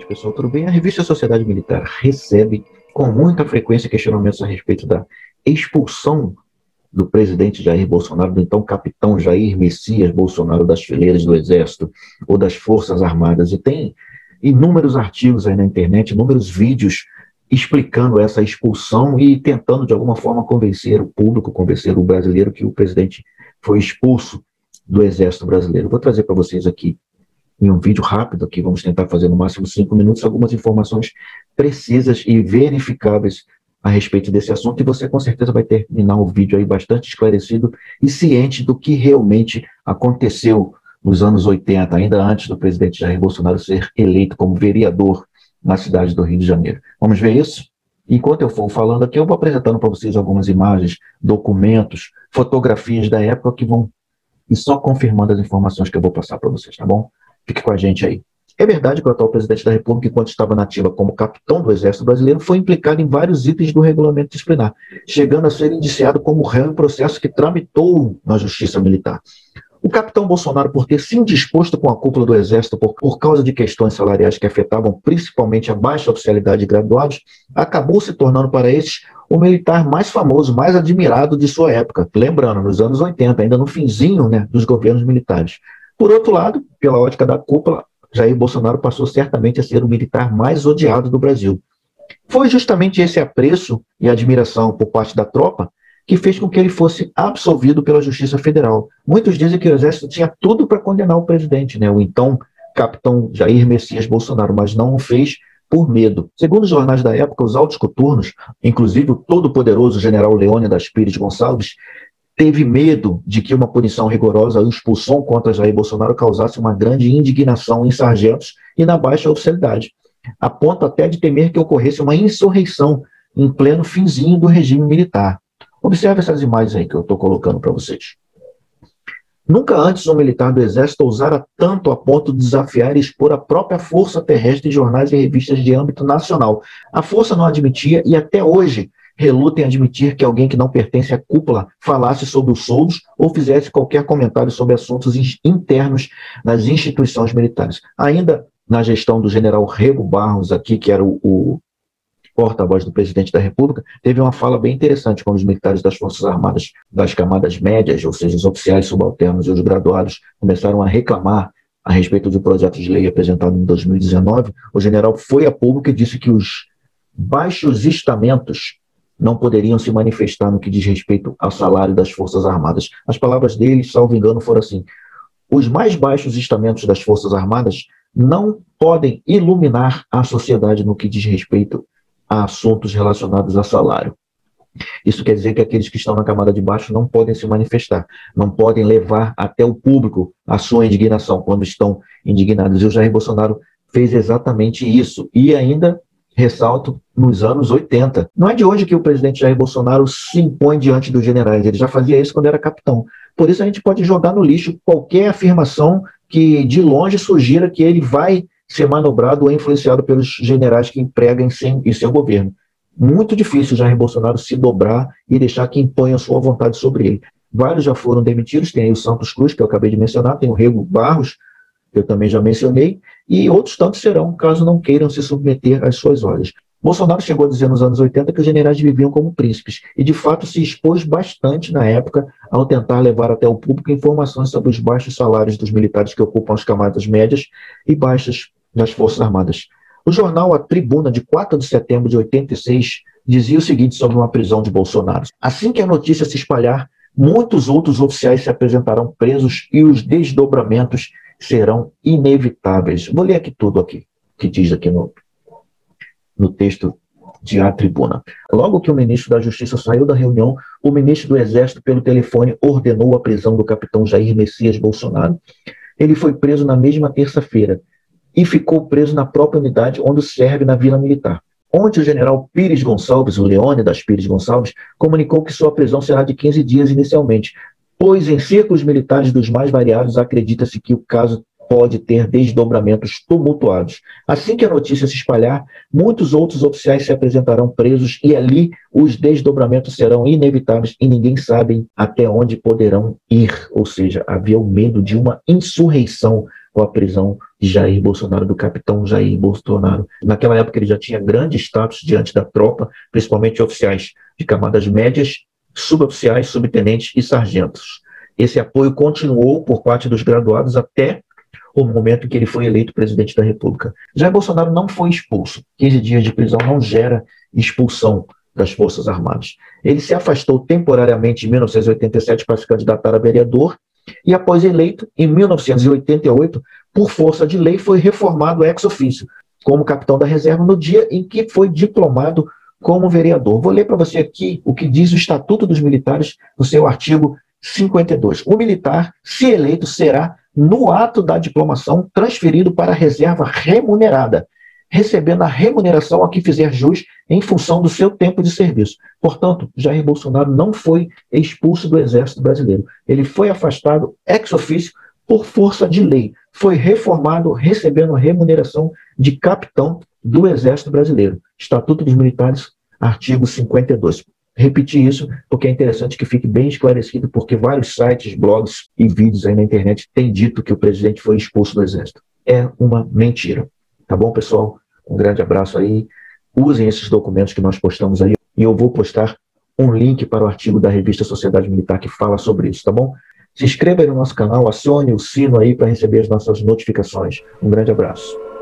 noite, pessoal. Tudo bem? A revista Sociedade Militar recebe com muita frequência questionamentos a respeito da expulsão do presidente Jair Bolsonaro, do então capitão Jair Messias Bolsonaro, das fileiras do Exército ou das Forças Armadas. E tem inúmeros artigos aí na internet, inúmeros vídeos explicando essa expulsão e tentando, de alguma forma, convencer o público, convencer o brasileiro que o presidente foi expulso do Exército Brasileiro. Vou trazer para vocês aqui, em um vídeo rápido aqui, vamos tentar fazer no máximo 5 minutos, algumas informações precisas e verificáveis a respeito desse assunto, e você com certeza vai terminar o vídeo aí bastante esclarecido e ciente do que realmente aconteceu nos anos 80, ainda antes do presidente Jair Bolsonaro ser eleito como vereador na cidade do Rio de Janeiro. Vamos ver isso? Enquanto eu for falando aqui, eu vou apresentando para vocês algumas imagens, documentos, fotografias da época que vão e só confirmando as informações que eu vou passar para vocês, tá bom? Fique com a gente aí. É verdade que o atual presidente da República, enquanto estava na ativa como capitão do Exército Brasileiro, foi implicado em vários itens do regulamento disciplinar, chegando a ser indiciado como réu em processo que tramitou na Justiça Militar. O capitão Bolsonaro, por ter se indisposto com a cúpula do Exército por causa de questões salariais que afetavam principalmente a baixa oficialidade de graduados, acabou se tornando para esses o militar mais famoso, mais admirado de sua época. Lembrando, nos anos 80, ainda no finzinho, dos governos militares. Por outro lado, pela ótica da cúpula, Jair Bolsonaro passou certamente a ser o militar mais odiado do Brasil. Foi justamente esse apreço e admiração por parte da tropa que fez com que ele fosse absolvido pela Justiça Federal. Muitos dizem que o Exército tinha tudo para condenar o presidente, o então capitão Jair Messias Bolsonaro, mas não o fez por medo. Segundo os jornais da época, os altos coturnos, inclusive o todo-poderoso general Leônidas Pires Gonçalves, teve medo de que uma punição rigorosa ou expulsão contra Jair Bolsonaro causasse uma grande indignação em sargentos e na baixa oficialidade, a ponto até de temer que ocorresse uma insurreição em pleno finzinho do regime militar. Observe essas imagens aí que eu estou colocando para vocês. Nunca antes um militar do Exército ousara tanto a ponto de desafiar e expor a própria força terrestre em jornais e revistas de âmbito nacional. A força não admitia e até hoje reluta em admitir que alguém que não pertence à cúpula falasse sobre os soldos ou fizesse qualquer comentário sobre assuntos internos nas instituições militares. Ainda na gestão do general Rego Barros aqui, que era o porta-voz do presidente da República, teve uma fala bem interessante quando os militares das Forças Armadas das camadas médias, ou seja, os oficiais subalternos e os graduados, começaram a reclamar a respeito do projeto de lei apresentado em 2019. O general foi a público e disse que os baixos estamentos não poderiam se manifestar no que diz respeito ao salário das Forças Armadas. As palavras dele, salvo engano, foram assim: os mais baixos estamentos das Forças Armadas não podem iluminar a sociedade no que diz respeito a assuntos relacionados a salário. Isso quer dizer que aqueles que estão na camada de baixo não podem se manifestar, não podem levar até o público a sua indignação quando estão indignados. E o Jair Bolsonaro fez exatamente isso. E ainda, ressalto, nos anos 80. Não é de hoje que o presidente Jair Bolsonaro se impõe diante dos generais, ele já fazia isso quando era capitão. Por isso a gente pode jogar no lixo qualquer afirmação que de longe sugira que ele vai ser manobrado ou influenciado pelos generais que empregam em seu governo. Muito difícil Jair Bolsonaro se dobrar e deixar que imponha a sua vontade sobre ele. Vários já foram demitidos, tem aí o Santos Cruz, que eu acabei de mencionar, tem o Rego Barros, que eu também já mencionei, e outros tantos serão, caso não queiram se submeter às suas ordens. Bolsonaro chegou a dizer nos anos 80 que os generais viviam como príncipes, e de fato se expôs bastante na época ao tentar levar até o público informações sobre os baixos salários dos militares que ocupam as camadas médias e baixas das Forças Armadas. O jornal A Tribuna, de 4 de setembro de 86, dizia o seguinte sobre uma prisão de Bolsonaro: assim que a notícia se espalhar, muitos outros oficiais se apresentarão presos e os desdobramentos serão inevitáveis. Vou ler aqui tudo aqui, que diz aqui no texto de A Tribuna. Logo que o ministro da Justiça saiu da reunião, o ministro do Exército, pelo telefone, ordenou a prisão do capitão Jair Messias Bolsonaro. Ele foi preso na mesma terça-feira e ficou preso na própria unidade onde serve na Vila Militar. Ontem o general Pires Gonçalves, o Leônidas Pires Gonçalves, comunicou que sua prisão será de 15 dias inicialmente, pois em círculos militares dos mais variados acredita-se que o caso pode ter desdobramentos tumultuados. Assim que a notícia se espalhar, muitos outros oficiais se apresentarão presos e ali os desdobramentos serão inevitáveis e ninguém sabe até onde poderão ir. Ou seja, havia o medo de uma insurreição com a prisão de Jair Bolsonaro, do capitão Jair Bolsonaro. Naquela época ele já tinha grande status diante da tropa, principalmente oficiais de camadas médias, suboficiais, subtenentes e sargentos. Esse apoio continuou por parte dos graduados até o momento em que ele foi eleito presidente da República. Jair Bolsonaro não foi expulso. 15 dias de prisão não gera expulsão das Forças Armadas. Ele se afastou temporariamente em 1987 para se candidatar a vereador e, após eleito, em 1988, por força de lei, foi reformado ex officio como capitão da reserva no dia em que foi diplomado como vereador. Vou ler para você aqui o que diz o Estatuto dos Militares no seu artigo 52. O militar, se eleito, será, no ato da diplomação, transferido para a reserva remunerada, recebendo a remuneração a que fizer jus em função do seu tempo de serviço. Portanto, Jair Bolsonaro não foi expulso do Exército Brasileiro. Ele foi afastado ex officio por força de lei. Foi reformado recebendo a remuneração de capitão do Exército Brasileiro. Estatuto dos Militares, artigo 52. Repetir isso porque é interessante que fique bem esclarecido, porque vários sites, blogs e vídeos aí na internet têm dito que o presidente foi expulso do Exército. É uma mentira. Tá bom, pessoal? Um grande abraço aí. Usem esses documentos que nós postamos aí e eu vou postar um link para o artigo da revista Sociedade Militar que fala sobre isso, tá bom? Se inscreva aí no nosso canal, acione o sino aí para receber as nossas notificações. Um grande abraço.